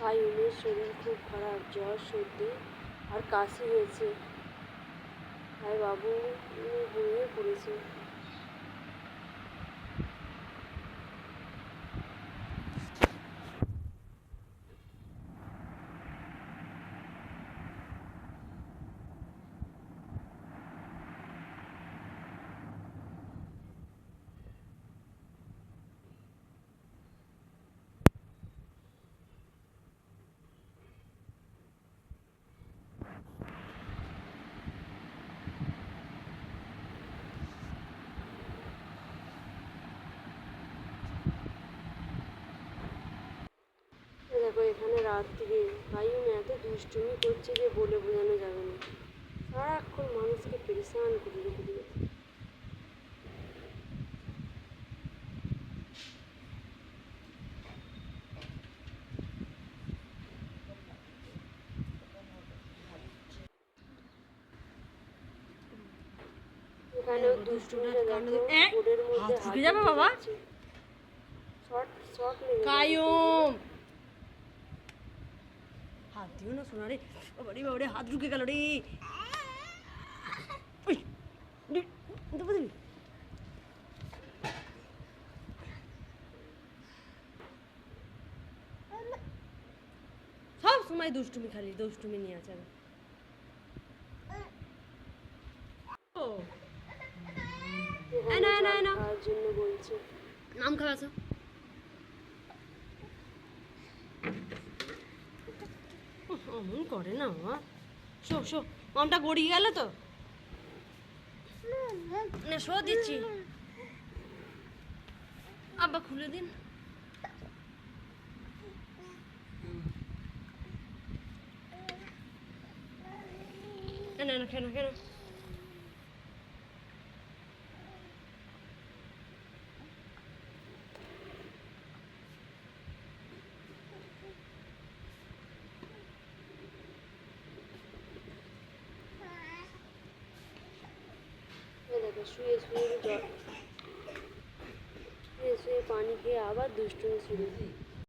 কায়ুমের শরীর খুব খারাপ, জ্বর সর্দি আর কাশি হয়েছে। তাই বাবু ঘুমিয়ে পড়েছে। দেখো এখানে রাত্রে কায়ুম এত দুষ্টুমি করছে যে বলে বোঝানো যাবে না। সারাক্ষণ মানুষকে পেরেশান করে রেখে দিয়েছে। এখানেও দুষ্টুমিটা দেখো, বোর্ডের মধ্যে হাত ঢুকে যাবে বাবা। শর্ট লেগে কায়ুম হাত দিও না সোনা রে। বাবারে বাবারে হাত ঢুকে গেল রে। সব সময় দুষ্টুমি, খালি দুষ্টুমি নিয়ে আছে। জন্য বলছে নাম খাওয়াছো অমন করে না বাবা। শো শো, মামটা গড়িয়ে গেল তো না, শো দিচ্ছি। আব্বা খুলে দিন। না না, কেন কেন দেখো শুয়ে শুয়ে পানি খেয়ে আবার দুষ্টুমি শুরু।